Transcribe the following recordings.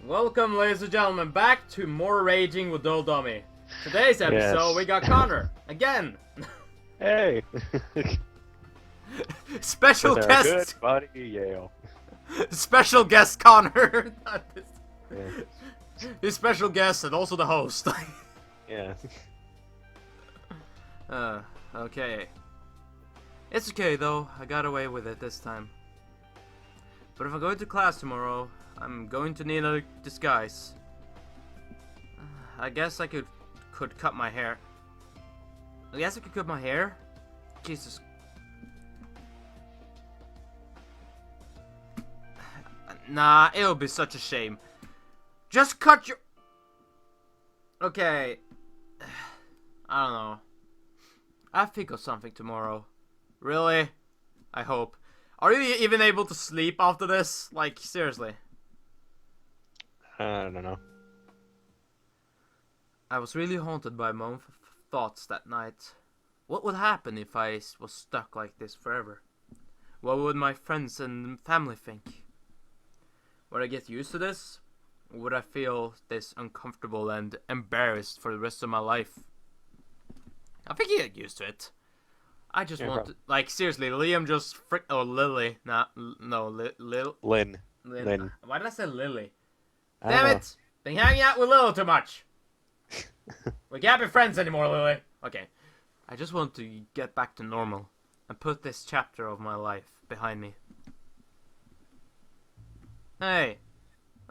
Welcome, ladies and gentlemen, back to more Raging with Old Dummy. Today's episode, we got Connor again. Hey, Special with our guest, good buddy Yale. special guest Connor. Yeah. His special guest and also the host. Yeah. Okay. It's okay though. I got away with it this time. But if I go to class tomorrow, I'm going to need a disguise. I guess I could cut my hair. I guess I could cut my hair? Jesus. Nah, it'll be such a shame. Just cut your... Okay. I don't know. I'll think of something tomorrow. Really? I hope. Are you even able to sleep after this? Like, seriously. I don't know. I was really haunted by my own thoughts that night. What would happen if I was stuck like this forever? What would my friends and family think? Would I get used to this? Or would I feel this uncomfortable and embarrassed for the rest of my life? I think you get used to it. I just want to, like, seriously, Liam just oh, Lily, no, Lynn. Lynn. Why did I say Lily? I Damn don't it! Been hanging out with Lily too much. We can't be friends anymore, Lily. Okay. I just want to get back to normal and put this chapter of my life behind me. Hey.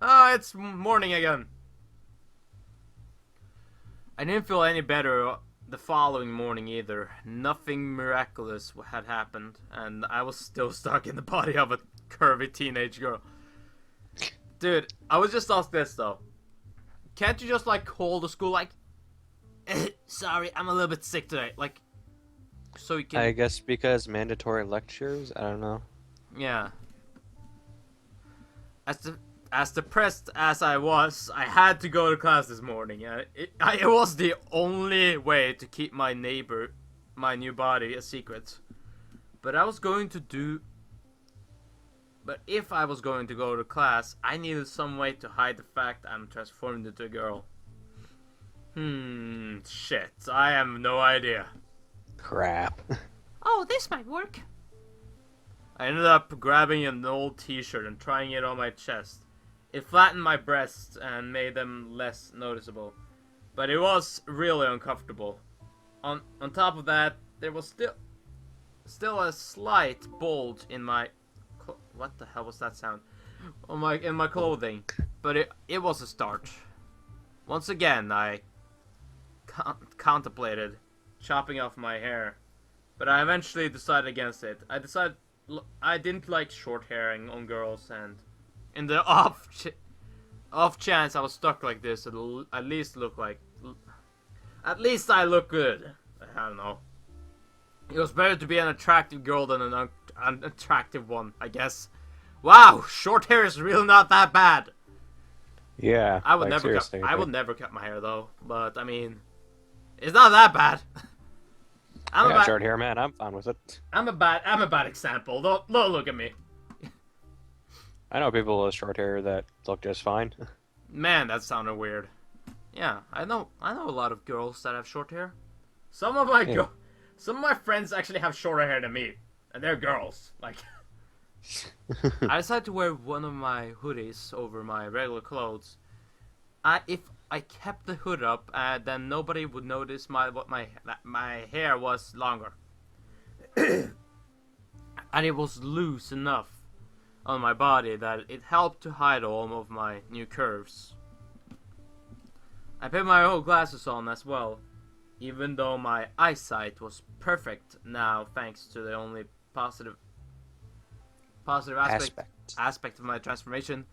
Oh, it's morning again. I didn't feel any better the following morning either. Nothing miraculous had happened, and I was still stuck in the body of a curvy teenage girl. Dude, I was just asked this though. Can't you just like call the school like, sorry, I'm a little bit sick today, like, so you can... I guess because mandatory lectures, I don't know. Yeah. As depressed as I was, I had to go to class this morning. It was the only way to keep my new body, a secret. But if I was going to go to class, I needed some way to hide the fact I'm transformed into a girl. Shit, I have no idea. Crap. Oh, this might work. I ended up grabbing an old t-shirt and trying it on my chest. It flattened my breasts and made them less noticeable. But it was really uncomfortable. On top of that, there was still a slight bulge in my... What the hell was that sound? In my clothing. But it was a start. Once again, I contemplated chopping off my hair. But I eventually decided against it. I didn't like short hair on girls, and in the off chance I was stuck like this, it'll at least at least I look good. I don't know. It was better to be an attractive girl than an unattractive one, I guess. Wow, short hair is really not that bad. Yeah. I would like, never cut my hair though, but I mean, it's not that bad. I got short hair, man. I'm fine with it. I'm a bad example. Don't look at me. I know people with short hair that look just fine. Man, that sounded weird. Yeah, I know a lot of girls that have short hair. Some of my friends actually have shorter hair than me, and they're girls. Like, I decided to wear one of my hoodies over my regular clothes. If I kept the hood up, then nobody would notice my hair was longer, and it was loose enough on my body that it helped to hide all of my new curves. I put my old glasses on as well, even though my eyesight was perfect now thanks to the only positive aspect of my transformation.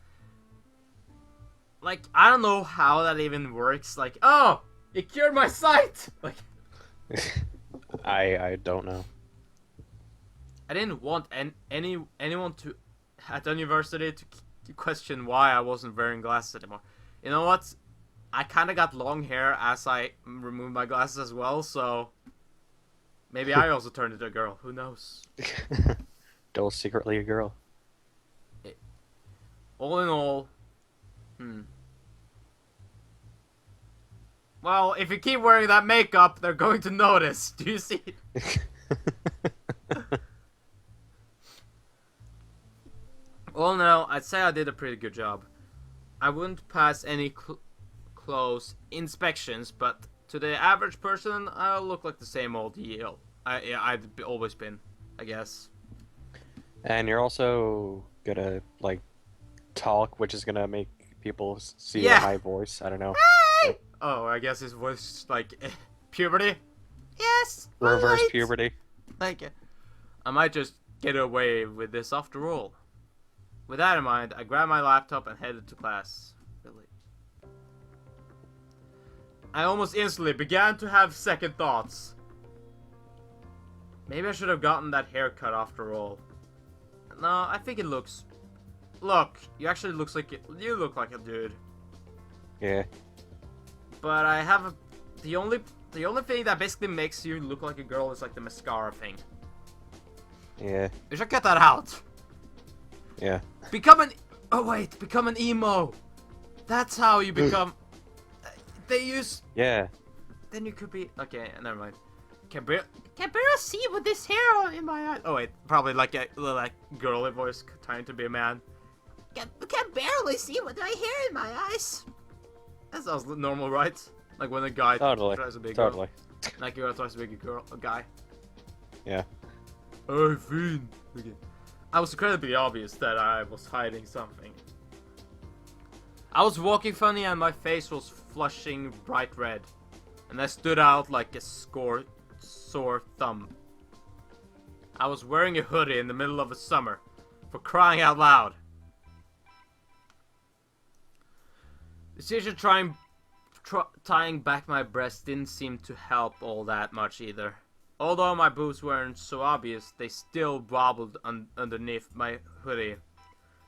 Like, I don't know how that even works. Like, oh, it cured my sight. Like, I don't know. I didn't want anyone to at the university to question why I wasn't wearing glasses anymore. You know what? I kind of got long hair as I removed my glasses as well, so maybe I also turned into a girl. Who knows? Still secretly a girl. All in all, Well, if you keep wearing that makeup, they're going to notice. Do you see? Well, no, I'd say I did a pretty good job. I wouldn't pass any close inspections, but to the average person, I look like the same old Yale. I've always been, I guess. And you're also gonna like talk, which is gonna make people see Yeah. a high voice. I don't know. Hey! Oh, I guess his voice like puberty. Yes. Reverse right. puberty. Like, I might just get away with this after all. With that in mind, I grabbed my laptop and headed to class. Really. I almost instantly began to have second thoughts. Maybe I should have gotten that haircut after all. No, I think it looks... Look, you actually looks like you look like a dude. Yeah. But I have a... The only thing that basically makes you look like a girl is like the mascara thing. Yeah. You should cut that out. Yeah. Become an emo. That's how you become. They use. Yeah. Then you could be. Okay, never mind. Can barely see with this hair in my eye. Oh wait, probably like a little like girly voice trying to be a man. Can barely see with my hair in my eyes. That sounds normal, right? Like when a guy tries to be a girl. Totally. Like a girl tries to be a guy. Yeah. Oh, Finn. Okay. I was incredibly obvious that I was hiding something. I was walking funny and my face was flushing bright red. And I stood out like a sore thumb. I was wearing a hoodie in the middle of the summer. For crying out loud. The decision tying back my breast didn't seem to help all that much either. Although my boobs weren't so obvious, they still wobbled underneath my hoodie.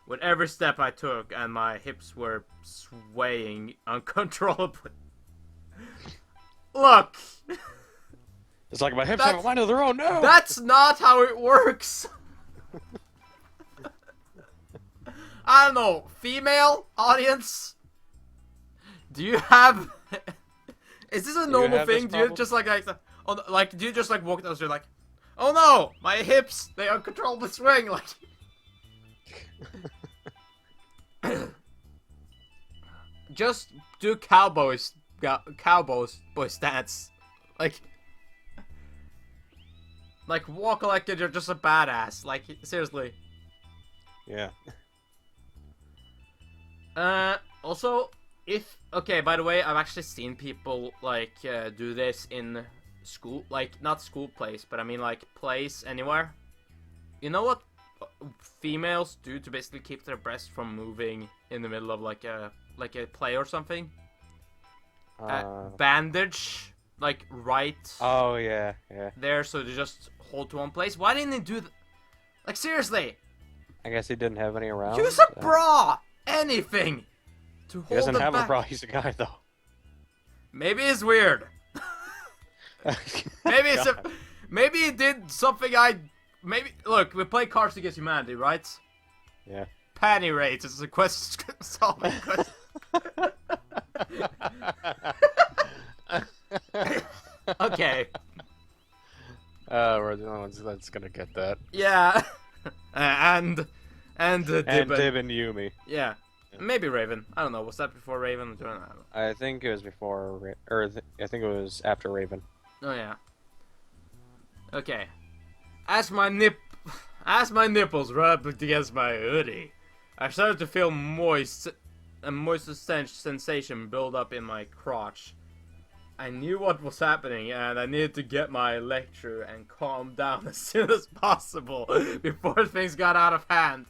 With every step I took, and my hips were swaying uncontrollably. Look! It's like my hips have a mind of their own, no! That's not how it works! I don't know, female audience? Do you have... Is this a normal thing? Do you just like... Oh, like, do you just like walk down the street like, oh no, my hips, they uncontrollably swing, like. Just do cowboy stance, like walk like you're just a badass, like seriously. Yeah. Also, okay, by the way, I've actually seen people like do this in school, like not school plays, but I mean like plays anywhere. You know what females do to basically keep their breasts from moving in the middle of like a play or something? Bandage, like right. Oh yeah, yeah. There, so they just hold to one place. Why didn't they do that? Like seriously. I guess he didn't have any around. Use a bra, anything. To hold he doesn't have back. a bra. He's a guy though. Maybe it's weird. Maybe it's maybe it did something look, we play Cards Against Humanity, right? Yeah. Panty rates is a question solving question. Okay. We're the only ones that's gonna get that. Yeah. and Dib and Yumi. Yeah. Maybe Raven. I don't know. Was that before Raven? I think it was before, I think it was after Raven. Oh yeah. Okay. As my nipples rubbed against my hoodie, I started to feel a moist sensation build up in my crotch. I knew what was happening, and I needed to get my lecture and calm down as soon as possible before things got out of hand.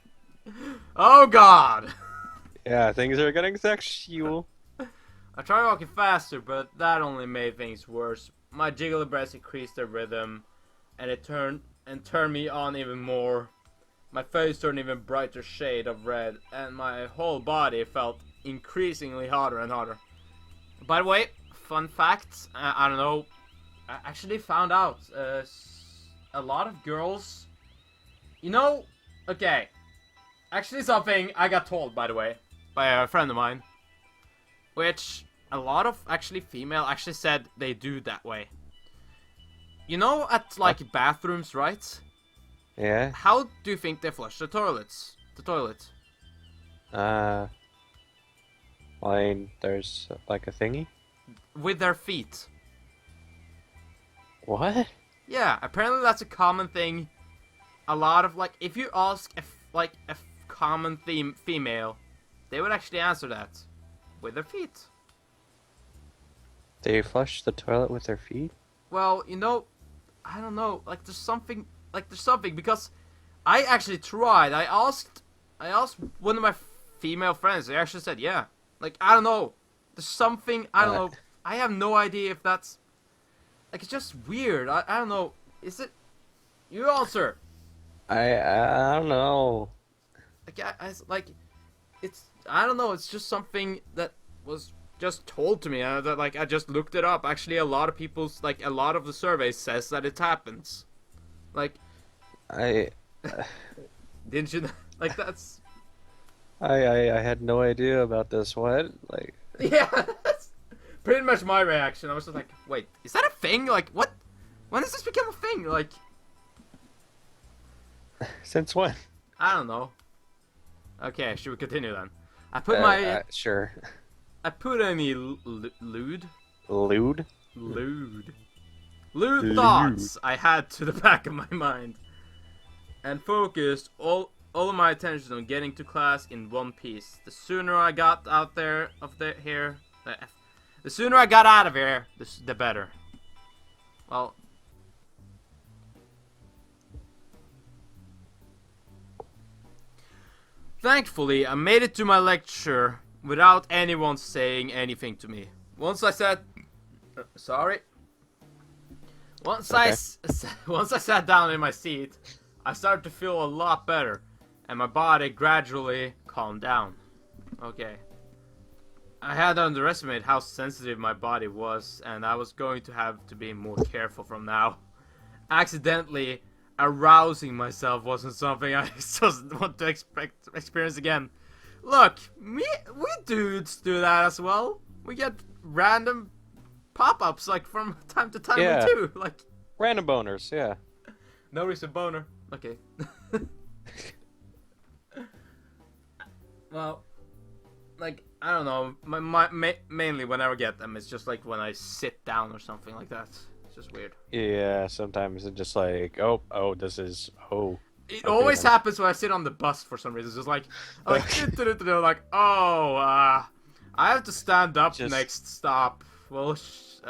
Oh God! Yeah, things are getting sexual. I tried walking faster, but that only made things worse. My jiggly breasts increased their rhythm, and it turned me on even more. My face turned even brighter shade of red, and my whole body felt increasingly hotter and hotter. By the way, fun fact, I don't know, I actually found out a lot of girls, you know, okay, actually something I got told, by the way, by a friend of mine. which a lot of actually female actually said they do that way. You know, at like bathrooms, right? Yeah. How do you think they flush the toilets? The toilet. I mean, there's like a thingy. With their feet. What? Yeah, apparently that's a common thing. A lot of like, if you ask a common female, they would actually answer that with their feet. They flush the toilet with their feet? Well, I don't know. Like there's something because I actually tried. I asked one of my female friends. They actually said yeah. Like I don't know. There's something I don't know. I have no idea if that's like it's just weird. I don't know. Is it? You answer. I don't know. Like it's I don't know. It's just something that was just told to me. That like I just looked it up. Actually, a lot of a lot of the surveys says that it happens. Like I didn't you like that's I had no idea about this. What? Like yeah. That's pretty much my reaction. I was just like, wait, is that a thing? Like what? When does this become a thing? Like since when? I don't know. Okay, should we continue then? I put my sure. I put any lewd Lewd? thoughts I had to the back of my mind, and focused all of my attention on getting to class in one piece. The sooner I got out there the sooner I got out of here, the better. Well. Thankfully, I made it to my lecture without anyone saying anything to me. Once I said, sorry. Once I sat down in my seat, I started to feel a lot better, and my body gradually calmed down. Okay. I had underestimated how sensitive my body was, and I was going to have to be more careful from now. Accidentally arousing myself wasn't something I just want to experience again. Look, we dudes do that as well. We get random pop-ups like from time to time. Yeah. We do like Random boners, yeah. no reason boner. Okay. Well, like I don't know. Mainly whenever I get them, it's just like when I sit down or something like that. Just weird. Yeah, sometimes it's just like, this is, It okay, always then. happens when I sit on the bus for some reason. It's just like, like, I have to stand up Just- next stop. Well, It's,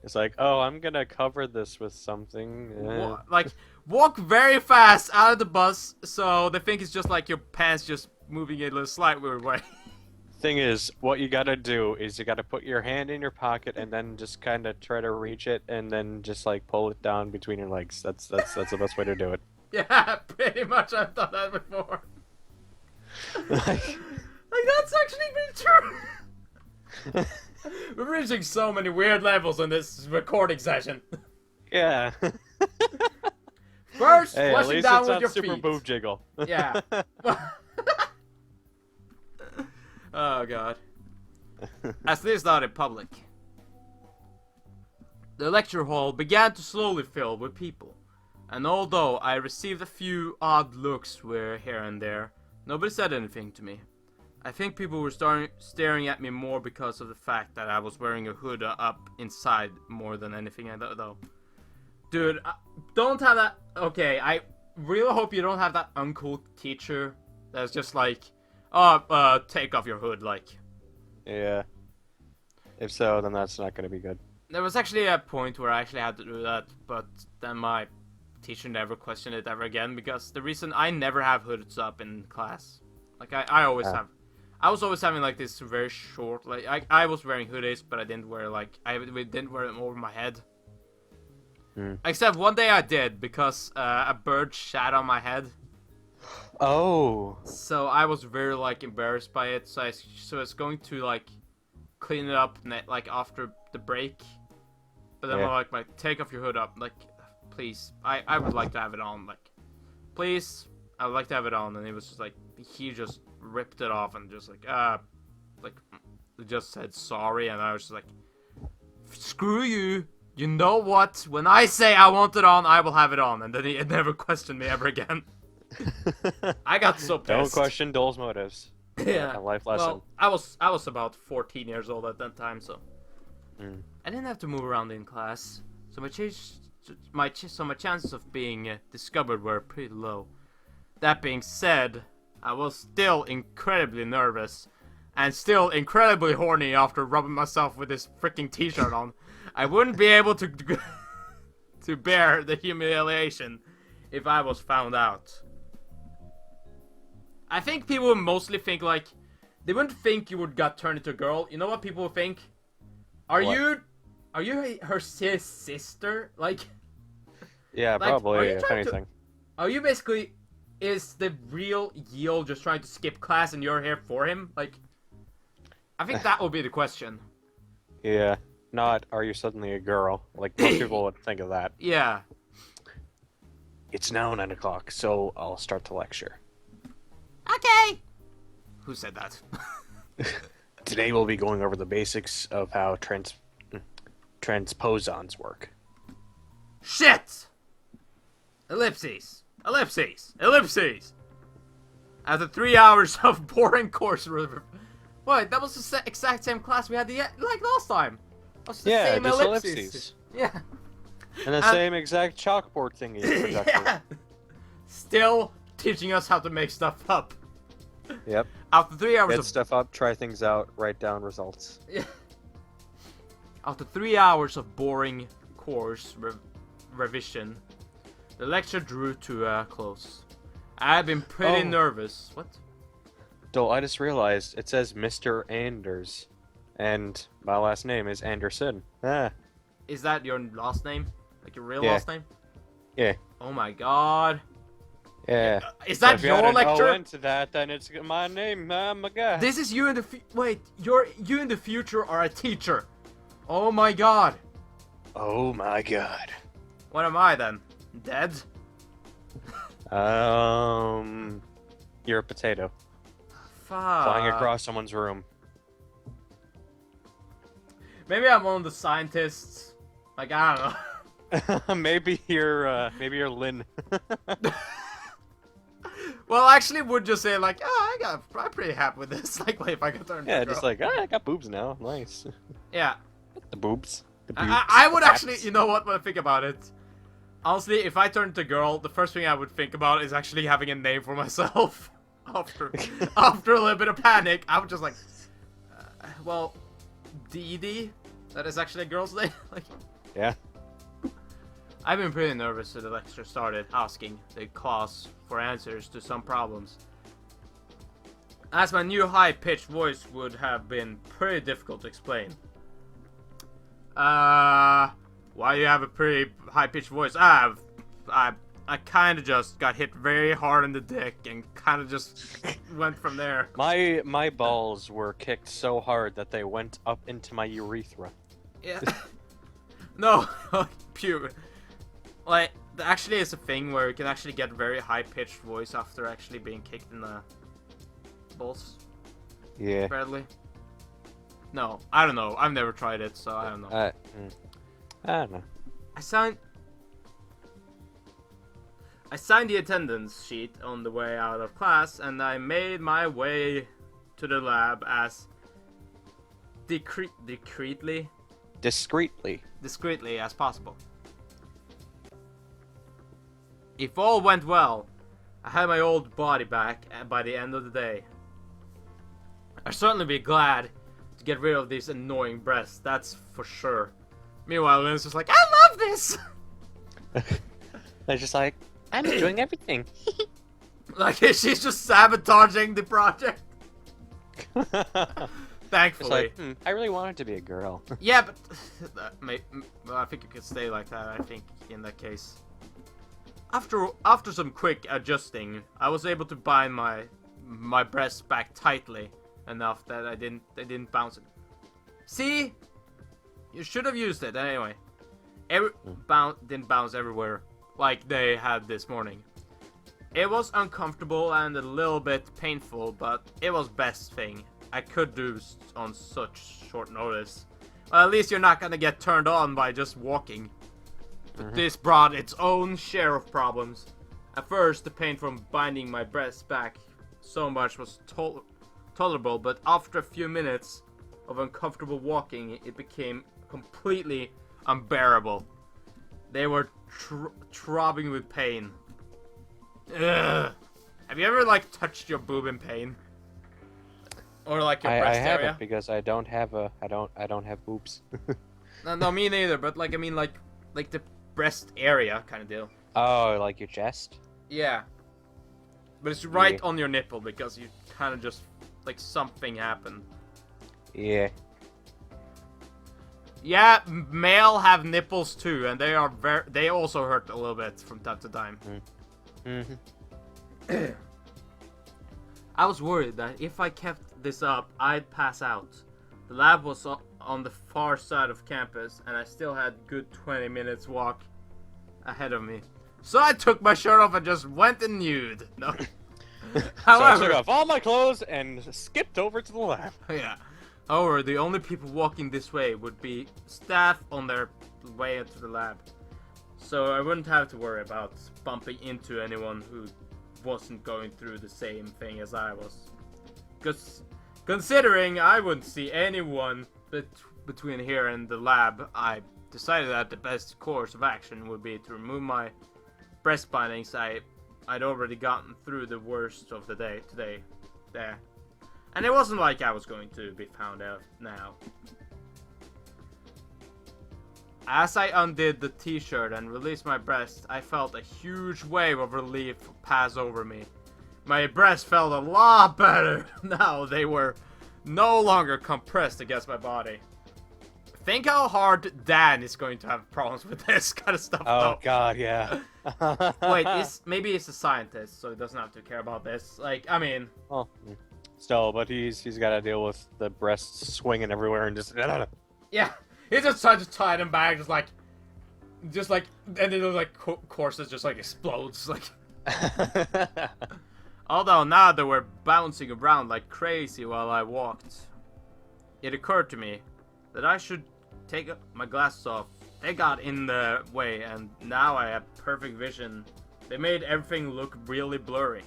it's like, I'm gonna cover this with something. like, walk very fast out of the bus, so they think it's just like your pants just moving a little slightly way. Thing is, what you gotta do is you gotta put your hand in your pocket and then just kind of try to reach it and then just like pull it down between your legs. That's the best way to do it. Yeah, pretty much. I've done that before. Like that's actually been true. We're reaching so many weird levels in this recording session. Yeah. First, Hey, at flushing least down it's with not your super feet. boob jiggle. Yeah. Oh god. At least not in public. The lecture hall began to slowly fill with people, and although I received a few odd looks here and there, nobody said anything to me. I think people were staring at me more because of the fact that I was wearing a hood up inside more than anything though. Dude, don't have that. Okay, I really hope you don't have that uncool teacher that's just like, take off your hood, like. Yeah. If so, then that's not gonna be good. There was actually a point where I actually had to do that, but then my teacher never questioned it ever again, because the reason I never have hoods up in class. Like, I always have. I was always having, like, this very short, like, I was wearing hoodies, but I didn't wear, like, we didn't wear them over my head. Except one day I did, because a bird shat on my head. Oh. So I was very, like, embarrassed by it, so I was going to, like, clean it up, like, after the break. But then Yeah. like, take off your hood up, like, please. I would like to have it on, like, please. I would like to have it on, and it was just like, he just ripped it off and just like, like just said sorry, and I was just like, screw you. You know what? When I say I want it on, I will have it on. And then he never questioned me ever again. I got so pissed. Don't question Dole's motives. Yeah. A life lesson. Well, I was about 14 years old at that time, so I didn't have to move around in class, so my chances of being discovered were pretty low. That being said, I was still incredibly nervous, and still incredibly horny after rubbing myself with this freaking t-shirt on. I wouldn't be able to to bear the humiliation if I was found out. I think people would mostly think like, they wouldn't think you would got turned into a girl. You know what people would think? Are you her sister? Like, yeah, like, probably, if anything. Are you basically, is the real Yeo just trying to skip class and you're here for him? Like, I think that would be the question. Yeah, not, are you suddenly a girl? Like, most people would think of that. Yeah. It's now 9 o'clock, so I'll start the lecture. Okay. Who said that? Today we'll be going over the basics of how transposons work. Shit! Ellipses. Ellipses. Ellipses. After 3 hours of boring course... Wait, that was the exact same class we had like last time. That's the same just ellipses. Yeah. And the same exact chalkboard thingy projector. Yeah. Still teaching us how to make stuff up. Yep. After 3 hours Get of stuff up, try things out, write down results. Yeah. After 3 hours of boring course revision, the lecture drew to a close. I had been pretty nervous. What? Dole, I just realized it says Mr. Anders, and my last name is Anderson. Ah. Is that your last name? Like your real Yeah. last name? Yeah. Oh my god. Yeah. Is that so if you your add an lecture? O into that, then it's my name. Oh my god. This is you in the wait, you in the future are a teacher. Oh my god. Oh my god. What am I then? Dead? You're a potato. Fuck. Flying across someone's room. Maybe I'm one of the scientists. Like, I don't know. maybe you're Lynn. Well, actually, would just say like, oh, I'm pretty happy with this. Like, wait, if I could turn into a Yeah, girl. just like, I got boobs now. Nice. Yeah. The boobs. The boobs. I would the actually, fats. you know what, when I think about it, honestly, if I turned to a girl, the first thing I would think about is actually having a name for myself. After a little bit of panic, I would just like, well, Dee Dee? That is actually a girl's name? Like, Yeah. I've been pretty nervous since the lecture started, asking the class for answers to some problems, as my new high-pitched voice would have been pretty difficult to explain. Why you have a pretty high-pitched voice? I kind of just got hit very hard in the dick and kind of just went from there. My balls were kicked so hard that they went up into my urethra. Yeah. No, pure. Like, actually, it's a thing where you can actually get very high-pitched voice after actually being kicked in the balls. Yeah. Apparently. No, I don't know. I've never tried it, so I don't know. I don't know. I signed the attendance sheet on the way out of class, and I made my way to the lab as discreetly as possible. If all went well, I had my old body back by the end of the day. I'd certainly be glad to get rid of these annoying breasts, that's for sure. Meanwhile, Lynn's just like, I love this! They're just like, I'm doing everything. Like, she's just sabotaging the project. Thankfully. It's like, I really wanted to be a girl. Yeah, but I think you could stay like that, I think, in that case. After some quick adjusting, I was able to bind my breasts back tightly enough that they didn't bounce it. See? You should have used it anyway. Didn't bounce everywhere like they had this morning. It was uncomfortable and a little bit painful, but it was best thing. I could do on such short notice. Well, at least you're not gonna get turned on by just walking. But this brought its own share of problems. At first, the pain from binding my breasts back so much was tolerable, but after a few minutes of uncomfortable walking, it became completely unbearable. They were throbbing with pain. Ugh. Have you ever like touched your boob in pain? Or like your breast I area? haven't because I don't have boobs. No, me neither. But like I mean, like the breast area kind of deal. Oh, like your chest? Yeah. But it's right on your nipple because you kind of just like something happened. Yeah. Yeah, male have nipples too, and they also hurt a little bit from time to time. I was worried that if I kept this up, I'd pass out. The lab was on the far side of campus, and I still had good 20 minutes walk ahead of me. So I took my shirt off and just went in nude. No. However, so I took off all my clothes and skipped over to the lab. Yeah. However, the only people walking this way would be staff on their way into the lab. So I wouldn't have to worry about bumping into anyone who wasn't going through the same thing as I was. Because considering I wouldn't see anyone between here and the lab, I decided that the best course of action would be to remove my breast bindings. I'd already gotten through the worst of the day today. There. And it wasn't like I was going to be found out now. As I undid the t-shirt and released my breast, I felt a huge wave of relief pass over me. My breasts felt a lot better now. They were no longer compressed against my body. Think how hard Dan is going to have problems with this kind of stuff. Oh though. God, yeah. Wait, maybe he's a scientist, so he doesn't have to care about this. Like, I mean... Well, still, but he's got to deal with the breasts swinging everywhere and just... Yeah, he just tried to tie them back, just like, and then like courses just like explodes, like. Although now they were bouncing around like crazy while I walked, it occurred to me that I should take my glasses off. They got in the way, and now I have perfect vision. They made everything look really blurry.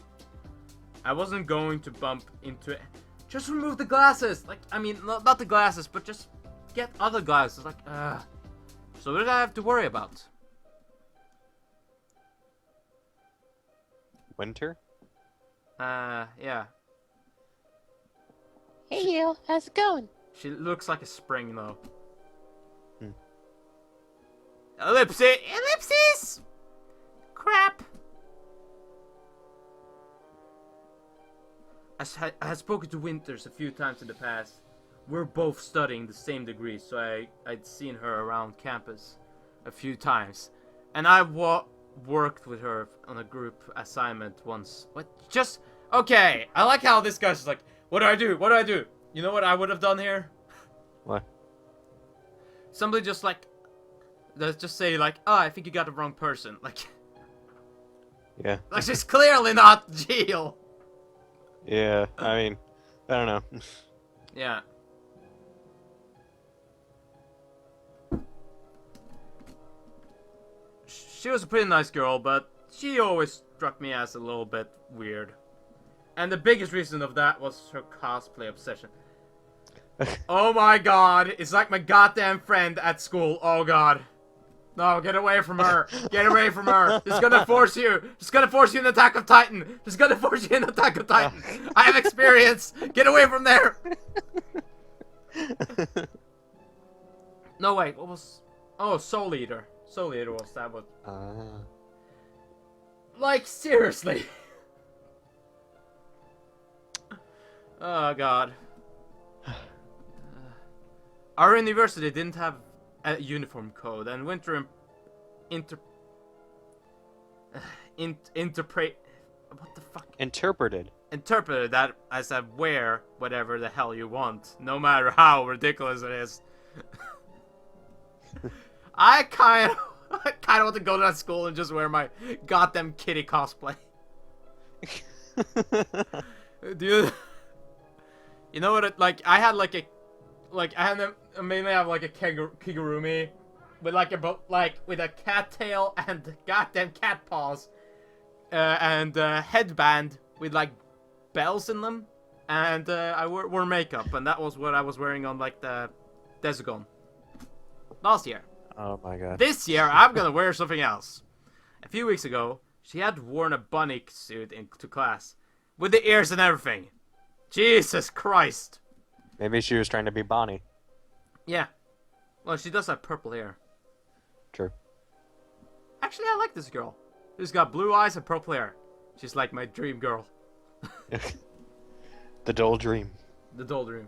I wasn't going to bump into it. Just remove the glasses! Like, I mean, not the glasses, but just get other glasses. Like, So what did I have to worry about? Winter? Yeah. Hey, you. How's it going? She looks like a spring, though. Ellipses! Crap! I had spoken to Winters a few times in the past. We're both studying the same degree, so I'd seen her around campus a few times. And I worked with her on a group assignment once. What? Just... Okay, I like how this guy's just like, what do I do? What do I do? You know what I would have done here? What? Somebody just like... Let's just say like, oh, I think you got the wrong person. Like... Yeah. Like, she's clearly not Jill. Yeah, I mean, I don't know. Yeah. She was a pretty nice girl, but she always struck me as a little bit weird. And the biggest reason of that was her cosplay obsession. Oh my god, it's like my goddamn friend at school. Oh god. No, get away from her. Get away from her. It's gonna force you. It's gonna force you in Attack of Titan. It's gonna force you in Attack of Titan. I have experience. Get away from there. No, wait. What was... Oh, Soul Eater. Soul Eater was that one. Like, seriously. Oh, God. Our university didn't have a uniform code, and Winter what the fuck? Interpreted Interpreted that as a wear whatever the hell you want, no matter how ridiculous it is. I kind of want to go to that school and just wear my goddamn kitty cosplay. Do You know what? I had like a, I mainly have like a kigurumi, with like with a cat tail and goddamn cat paws, and a headband with like bells in them, and I wore makeup, and that was what I was wearing on like the Desugon last year. Oh my god. This year I'm gonna wear something else. A few weeks ago, she had worn a bunny suit into class, with the ears and everything. Jesus Christ. Maybe she was trying to be Bonnie. Yeah. Well, she does have purple hair. True. Actually, I like this girl. She's got blue eyes and purple hair. She's like my dream girl. The dull dream. The doll dream.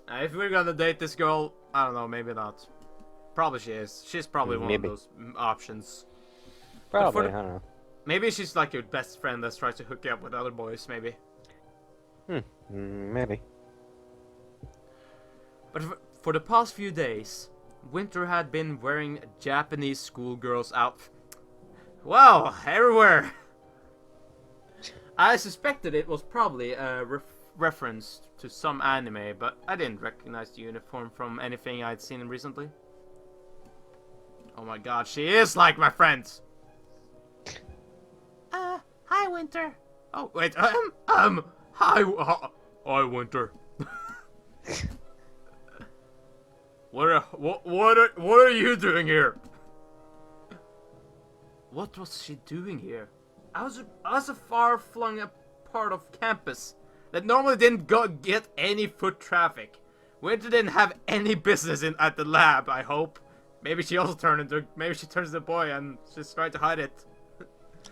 If we're gonna date this girl, I don't know, maybe not. Probably she is. She's probably one of those options. Probably, I don't know. Maybe she's like your best friend that tries to hook you up with other boys, maybe. Maybe. But for the past few days, Winter had been wearing a Japanese schoolgirl's outfit. Well, everywhere! I suspected it was probably a reference to some anime, but I didn't recognize the uniform from anything I'd seen recently. Oh my god, she is like my friends! Hi, Winter. Oh, wait, hi, Winter. What are you doing here? What was she doing here? I was a far-flung part of campus that normally didn't get any foot traffic. Winter didn't have any business at the lab, I hope. Maybe she turns into a boy and she's trying to hide it.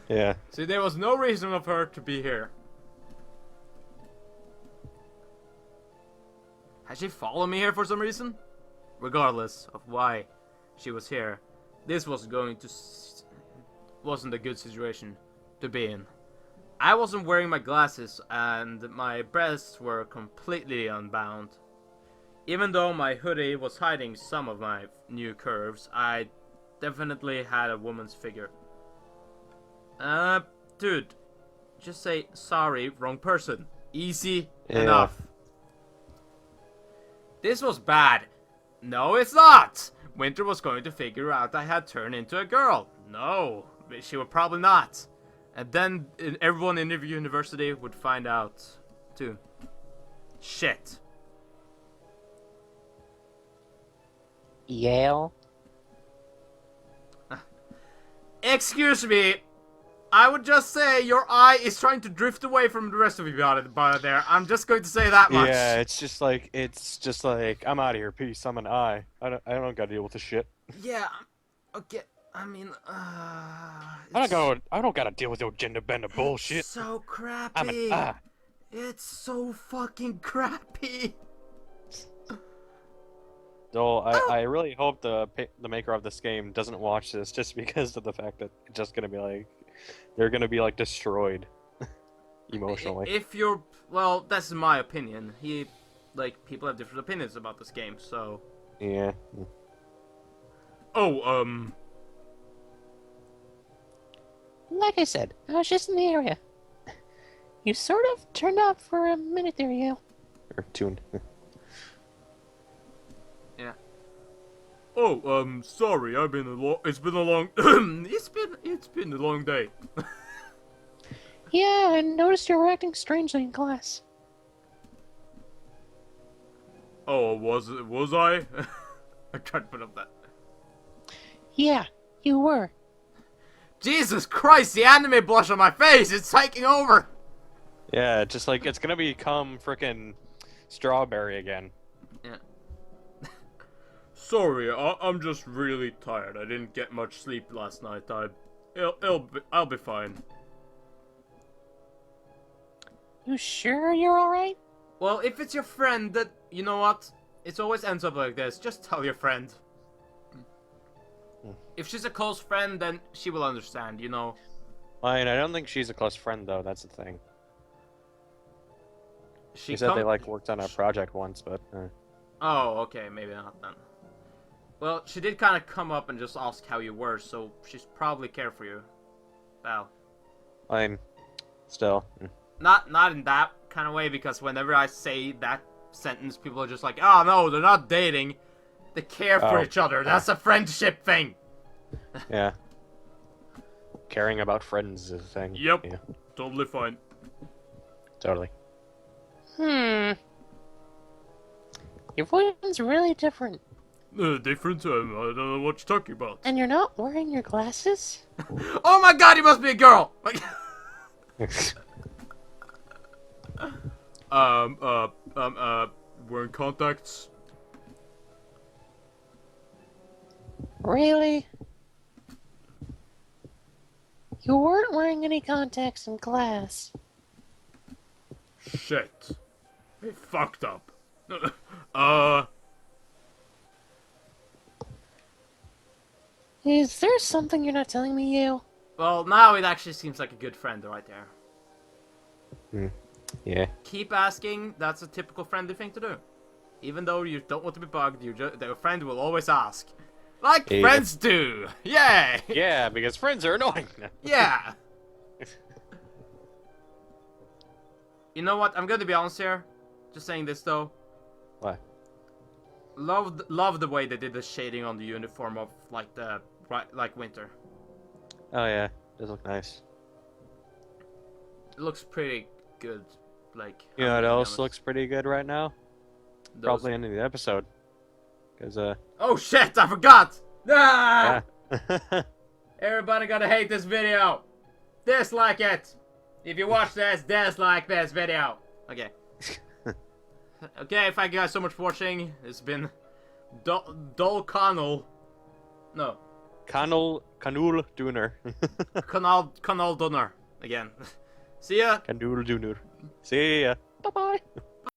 Yeah. See, there was no reason for her to be here. Has she followed me here for some reason? Regardless of why she was here, this wasn't a good situation to be in. I wasn't wearing my glasses and my breasts were completely unbound. Even though my hoodie was hiding some of my new curves, I definitely had a woman's figure. Dude, just say sorry, wrong person. Easy enough. This was bad. No, it's not! Winter was going to figure out I had turned into a girl. No, she would probably not. And then everyone in the university would find out, too. Shit. Yale? Excuse me. I would just say your eye is trying to drift away from the rest of you by there. I'm just going to say that much. Yeah, it's just like I'm out of here. Peace. I'm an eye. I don't gotta deal with this shit. Yeah. Okay. I mean, I don't gotta deal with your gender bender bullshit. It's so crappy. I'm an eye. It's so fucking crappy. So I really hope the maker of this game doesn't watch this, just because of the fact that it's just gonna be like they're gonna be like destroyed emotionally. Well, that's my opinion. People have different opinions about this game, so. Yeah. Oh, Like I said, I was just in the area. You sort of turned up for a minute there, Yale. Or tune. Yeah. Oh, sorry. It's been a long. it's been a long day. Yeah, I noticed you were acting strangely in class. Oh, was I? I tried to put up that. Yeah, you were. Jesus Christ! The anime blush on my face. It's taking over. Yeah, just like it's gonna become frickin' strawberry again. Yeah. Sorry, I'm just really tired. I didn't get much sleep last night. I'll be fine. You sure you're alright? Well, if it's your friend, you know what? It always ends up like this. Just tell your friend. If she's a close friend, then she will understand, you know. I don't think she's a close friend though. That's the thing. She said they worked on a project once, but. Oh, okay, maybe not then. Well, she did kind of come up and just ask how you were, so she's probably care for you. Well. Still. Not in that kind of way, because whenever I say that sentence, people are just like, oh no, they're not dating. They care for each other. That's a friendship thing. Yeah. Caring about friends is a thing. Yep. Yeah, Totally fine. totally. Your voice really different. Different? I don't know what you're talking about. And you're not wearing your glasses? Oh my god, he must be a girl! Like, wearing contacts. Really? You weren't wearing any contacts in class. Shit. They fucked up. Is there something you're not telling me, Yale? Well, now it actually seems like a good friend right there. Yeah. Keep asking, that's a typical friendly thing to do. Even though you don't want to be bugged, your friend will always ask. Like Yeah. friends do! Yeah! Yeah, because friends are annoying. Yeah! You know what? I'm gonna be honest here. Just saying this though. What? Love the way they did the shading on the uniform of like the like winter. Oh yeah, does look nice. It looks pretty good. Like You know I'm what gonna be else honest. looks pretty good right now? Those- Probably end of the episode. Cause Oh shit! I forgot. Ah! yeah. Everybody gonna hate this video. Dislike it. If you watch this, dislike this video. Okay. Okay, thank you guys so much for watching. It's been Dol Connell. No. Kanul Duner. Connell Dunner. Again. See ya. Kanul Duner. See ya. Bye-bye.